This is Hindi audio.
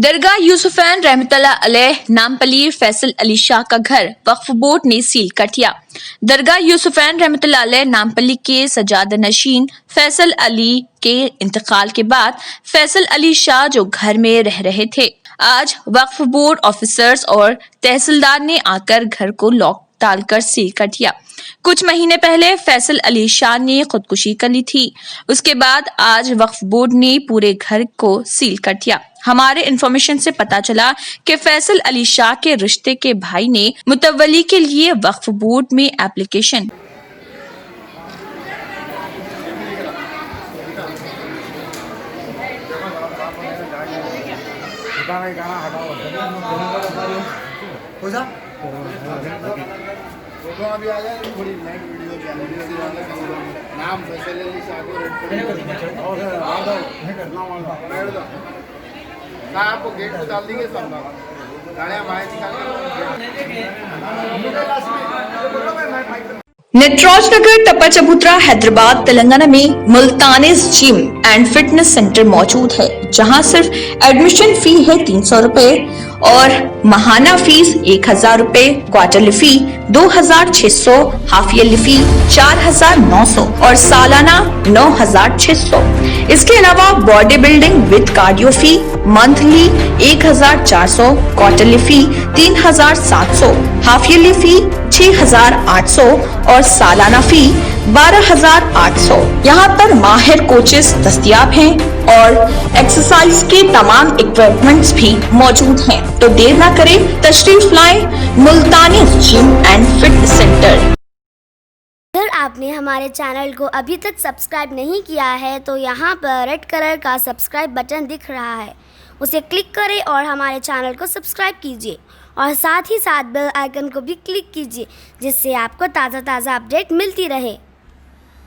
दरगाह यूसुफैन रहमतुल्लाह अलैह नामपली फैसल अली शाह का घर वक्फ बोर्ड ने सील कर दिया। दरगाह यूसुफैन रहमतुल्लाह अलैह नामपली के सजाद नशीन फैसल अली के इंतकाल के बाद फैसल अली शाह जो घर में रह रहे थे, आज वक्फ बोर्ड ऑफिसर्स और तहसीलदार ने आकर घर को लॉक डालकर सील कर दिया। कुछ महीने पहले फैसल अली शाह ने खुदकुशी कर ली थी। उसके बाद आज वक्फ बोर्ड ने पूरे घर को सील कर दिया। हमारे इंफॉर्मेशन से पता चला कि फैसल अली शाह के रिश्ते के भाई ने मुतवली के लिए वक्फ बोर्ड में एप्लीकेशन अभी आ जाए थोड़ी नेट वीडियो नाम फैसल अली शाह को आपको गेट पे डाल देंगे सब गाड़ियाँ बाहर निकाल। नटराज नगर टप्पा चबूतरा हैदराबाद तेलंगाना में मुल्तानीज जिम एंड फिटनेस सेंटर मौजूद है, जहां सिर्फ एडमिशन फी है 300 रुपए और माहाना फीस 1000 रुपए, quarterly fee 2600, half yearly fee 4900 और सालाना 9600। इसके अलावा body building with cardio fee monthly 1400, quarterly fee 3700, half yearly fee 6800 और सालाना फी 12800। यहाँ पर माहिर कोचेस दस्तयाब हैं और एक्सरसाइज के तमाम इक्विपमेंट्स भी मौजूद हैं। तो देर ना करें, तशरीफ लाएं मुल्तानी जिम एंड फिटनेस सेंटर। अगर आपने हमारे चैनल को अभी तक सब्सक्राइब नहीं किया है तो यहाँ पर रेड कलर का सब्सक्राइब बटन दिख रहा है, उसे क्लिक करें और हमारे चैनल को सब्सक्राइब कीजिए और साथ ही साथ बेल आइकन को भी क्लिक कीजिए, जिससे आपको ताज़ा अपडेट मिलती रहे।